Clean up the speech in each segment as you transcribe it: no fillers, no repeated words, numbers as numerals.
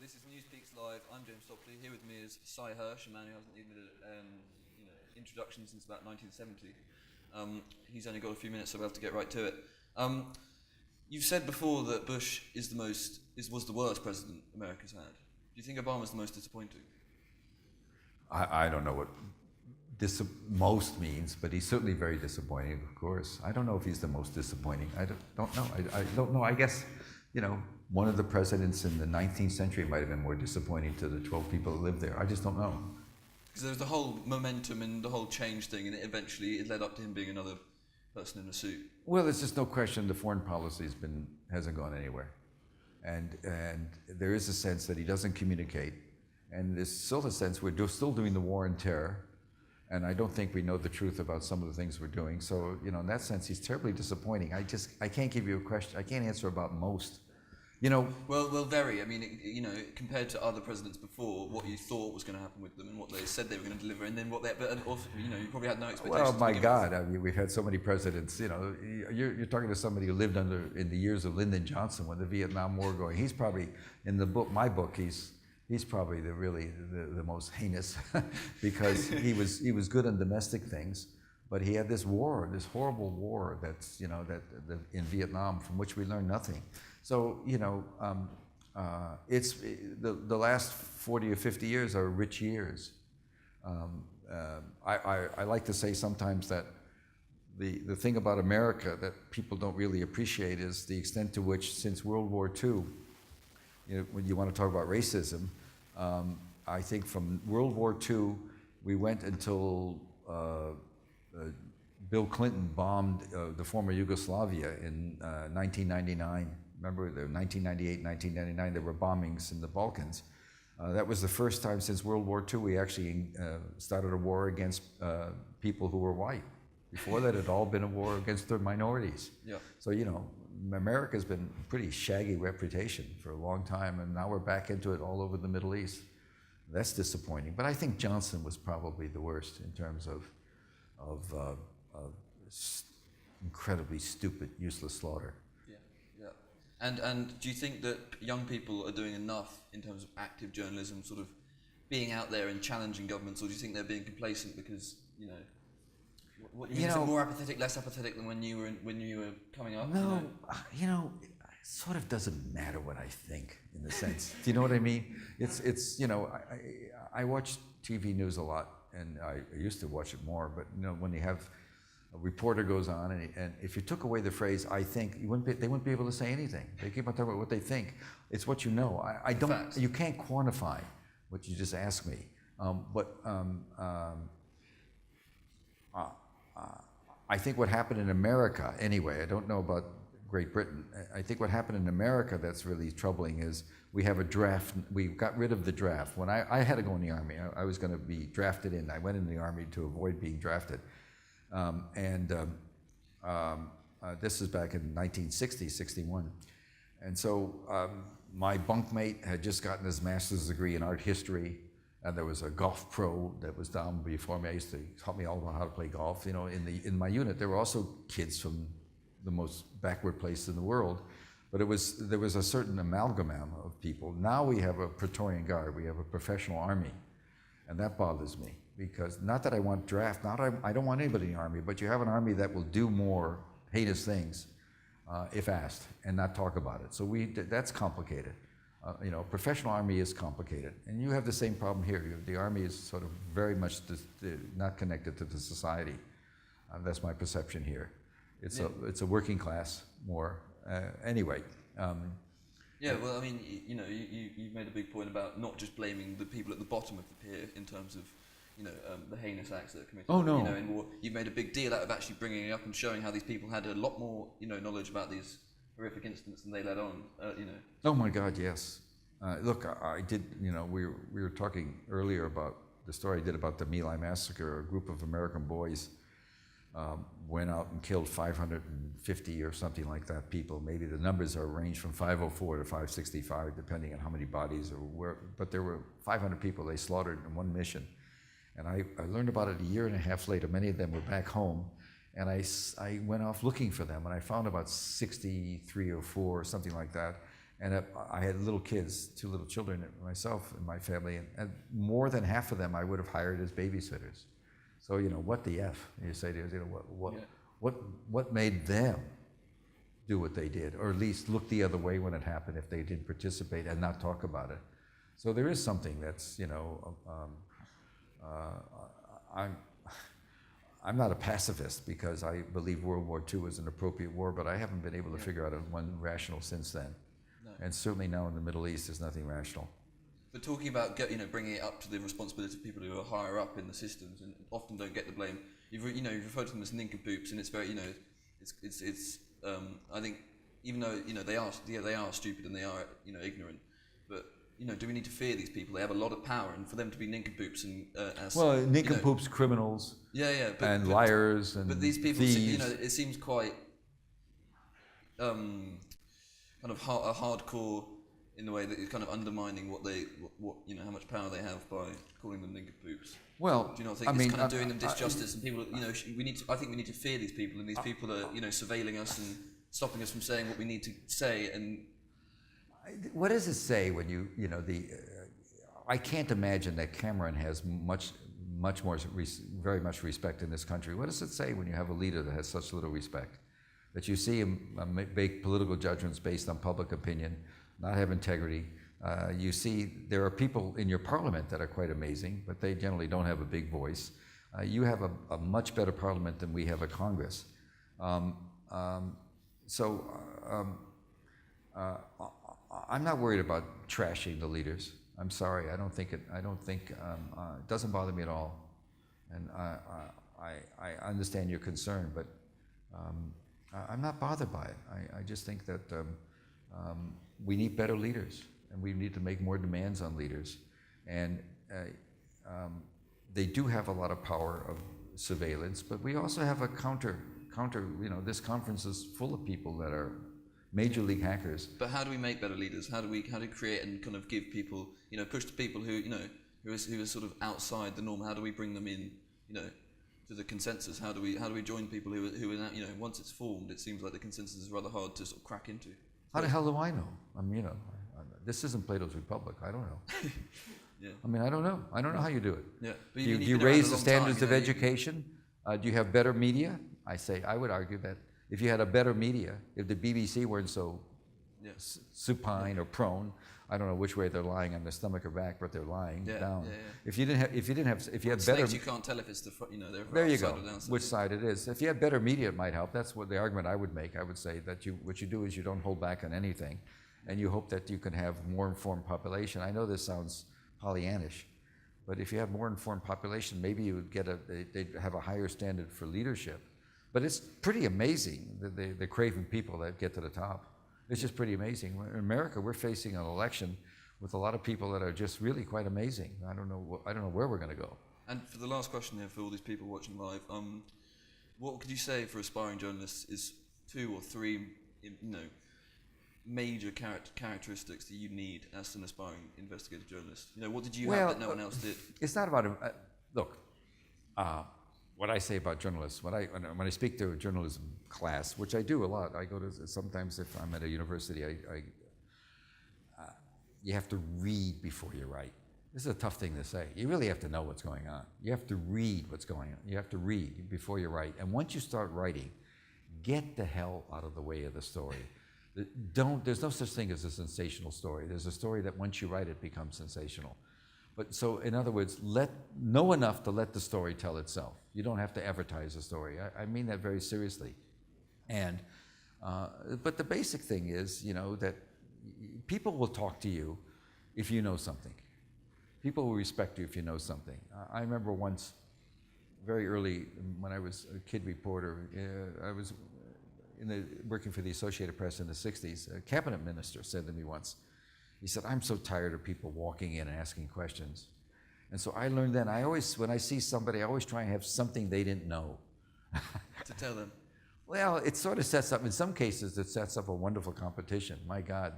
This is newsPeeksLIVE. I'm James Topley. Here with me is Seymour Hersh, a man who hasn't needed an introduction since about 1970. He's only got a few minutes, so we'll have to get right to it. You've said before that Bush was the worst president America's had. Do you think Obama's the most disappointing? I don't know what most means, but he's certainly very disappointing, of course. I don't know if he's the most disappointing. I don't know. I don't know. I guess, one of the presidents in the 19th century might have been more disappointing to the 12 people who lived there. I just don't know. Because there was the whole momentum and the whole change thing, and it led up to him being another person in a suit. Well, there's just no question the foreign policy hasn't gone anywhere. And there is a sense that he doesn't communicate. And there's still a sense we're still doing the war on terror. And I don't think we know the truth about some of the things we're doing. So, in that sense, he's terribly disappointing. I can't give you a question. I can't answer about most. Well, very. I mean, compared to other presidents before, what you thought was going to happen with them and what they said they were going to deliver, and then what they, but also, you probably had no expectations. Well, my God, I mean, we've had so many presidents. You're talking to somebody who lived in the years of Lyndon Johnson when the Vietnam War going. He's probably in my book. He's probably the most heinous because he was good on domestic things, but he had this horrible war that's in Vietnam from which we learned nothing. So it's the last 40 or 50 years are rich years. I like to say sometimes that the thing about America that people don't really appreciate is the extent to which since World War II, when you want to talk about racism, I think from World War II we went until Bill Clinton bombed the former Yugoslavia in 1999. Remember, 1998, 1999, there were bombings in the Balkans. That was the first time since World War II we actually started a war against people who were white. Before that, it had all been a war against the minorities. Yeah. So, America's been a pretty shaggy reputation for a long time, and now we're back into it all over the Middle East. That's disappointing. But I think Johnson was probably the worst in terms of incredibly stupid, useless slaughter. And do you think that young people are doing enough in terms of active journalism, sort of being out there and challenging governments, or do you think they're being complacent because more apathetic, less apathetic than when you were coming up? No, it sort of doesn't matter what I think in the sense. Do you know what I mean? It's I watch TV news a lot, and I used to watch it more. But when you have a reporter goes on, and if you took away the phrase "I think," they wouldn't be able to say anything. They keep on talking about what they think. It's what you know. I don't. Facts. You can't quantify what you just asked me. I think what happened in America, anyway, I don't know about Great Britain. I think what happened in America that's really troubling is we have a draft. We got rid of the draft. When I had to go in the Army, I was going to be drafted in. I went in the Army to avoid being drafted. This is back in 1960, 61. And so my bunkmate had just gotten his master's degree in art history, and there was a golf pro that was down before me. I used to help me all about how to play golf. In my unit, there were also kids from the most backward place in the world, but there was a certain amalgam of people. Now we have a Praetorian Guard, we have a professional army, and that bothers me because not that I want draft, I don't want anybody in the army, but you have an army that will do more heinous things if asked and not talk about it. So that's complicated. Professional army is complicated, and you have the same problem here. The army is sort of very much not connected to the society. That's my perception here. It's a working class more. Anyway. Yeah, well, I mean, you've made a big point about not just blaming the people at the bottom of the pier in terms of, the heinous acts that are committed. Oh no. In war. You've made a big deal out of actually bringing it up and showing how these people had a lot more, knowledge about these horrific incidents than they let on. Oh my God, yes. Look, I did. We were talking earlier about the story I did about the My Lai massacre. A group of American boys went out and killed 550 or something like that people. Maybe the numbers are ranged from 504 to 565, depending on how many bodies or where. But there were 500 people they slaughtered in one mission. And I learned about it a year and a half later. Many of them were back home. And I went off looking for them, and I found about 63 or 4, something like that. And I had little kids, 2 little children, myself and my family, and more than half of them I would have hired as babysitters. So, what the F? You say to us, what made them do what they did, or at least look the other way when it happened if they didn't participate and not talk about it? So there is something that's, I'm not a pacifist because I believe World War II was an appropriate war, but I haven't been able to figure out one rational since then. No. And certainly now in the Middle East, there's nothing rational. But talking about bringing it up to the responsibility of people who are higher up in the systems and often don't get the blame. You've referred to them as nincompoops, and it's very I think even though they are stupid and they are ignorant, but do we need to fear these people? They have a lot of power, and for them to be nincompoops and nincompoops, criminals, but liars, and but these people, thieves. It seems quite kind of hardcore in the way that it's kind of undermining what how much power they have by calling them nincompoops. Well, do you not think it's kind of doing them disjustice? And people, I think we need to fear these people, and these people are surveilling us and stopping us from saying what we need to say. And what does it say when I can't imagine that Cameron has very much respect in this country. What does it say when you have a leader that has such little respect? That you see him make political judgments based on public opinion, not have integrity. You see there are people in your parliament that are quite amazing, but they generally don't have a big voice. You have a much better parliament than we have a Congress. I'm not worried about trashing the leaders. I'm sorry, it doesn't bother me at all. And I understand your concern, but I'm not bothered by it. I just think that we need better leaders, and we need to make more demands on leaders. And they do have a lot of power of surveillance, but we also have a counter. This conference is full of people that are major league hackers. But how do we make better leaders? How do we create and kind of give people, push the people who are sort of outside the norm? How do we bring them in, to the consensus? How do we join people who are once it's formed, it seems like the consensus is rather hard to sort of crack into. How the hell do I know? This isn't Plato's Republic. I don't know. Yeah. I don't know. I don't know how you do it. Yeah. But do you raise the standards of education? Do you have better media? I would argue that if you had a better media, if the BBC weren't so supine or prone, I don't know which way they're lying, on their stomach or back, but they're lying down. Yeah, yeah. If you had better, you can't tell if it's they're there you go. Or downside. Which side it is. If you had better media, it might help. That's what the argument I would make. I would say that what you do is you don't hold back on anything, and you hope that you can have more informed population. I know this sounds Pollyannish, but if you have more informed population, maybe you would they'd have a higher standard for leadership. But it's pretty amazing, the craven people that get to the top. It's just pretty amazing. In America, we're facing an election with a lot of people that are just really quite amazing. I don't know where we're going to go. And for the last question here, for all these people watching live, what could you say for aspiring journalists is 2 or 3, major characteristics that you need as an aspiring investigative journalist? What did you have that no one else did? It's not about look. What I say about journalists, when I speak to a journalism class, which I do a lot, I go to sometimes if I'm at a university, you have to read before you write. This is a tough thing to say. You really have to know what's going on. You have to read what's going on. You have to read before you write. And once you start writing, get the hell out of the way of the story. There's no such thing as a sensational story. There's a story that once you write it becomes sensational. But so, in other words, know enough to let the story tell itself. You don't have to advertise the story. I mean that very seriously. And but the basic thing is, that people will talk to you if you know something. People will respect you if you know something. I remember once, very early when I was a kid reporter, I was working for the Associated Press in the '60s. A cabinet minister said to me once. He said, "I'm so tired of people walking in and asking questions." And so I learned then, when I see somebody, I always try and have something they didn't know. To tell them. Well, it sort of sets up, in some cases, it sets up a wonderful competition. My God,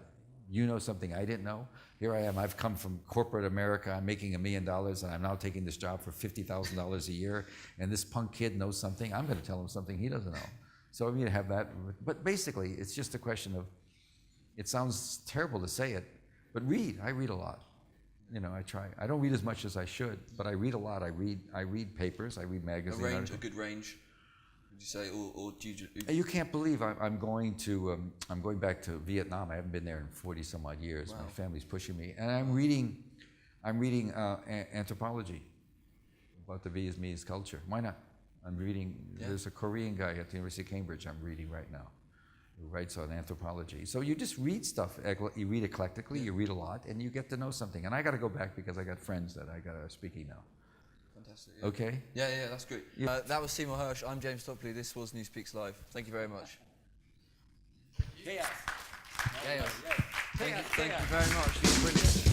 you know something I didn't know? Here I am, I've come from corporate America, I'm making $1 million, and I'm now taking this job for $50,000 a year, and this punk kid knows something, I'm gonna tell him something he doesn't know. So I'm gonna have that, but basically, it's just a question of, It sounds terrible to say it, but read. I read a lot. You know, I try. I don't read as much as I should, but I read a lot. I read papers. I read magazines. A good range. Would you say, or do you? You can't believe I'm going back to Vietnam. I haven't been there in 40 some odd years. Wow. My family's pushing me, and I'm reading anthropology about the Vietnamese culture. Why not? I'm reading. Yeah. There's a Korean guy at the University of Cambridge I'm reading right now, who writes on anthropology. So you just read stuff. You read eclectically. You read a lot, and you get to know something. And I got to go back because I got friends that I got to speaking now. Fantastic. Yeah. Okay. Yeah, that's great. That was Seymour Hersh. I'm James Topley. This was NewsPeeks Live. Thank you very much. Chaos. Chaos. Thank you very much. You're brilliant.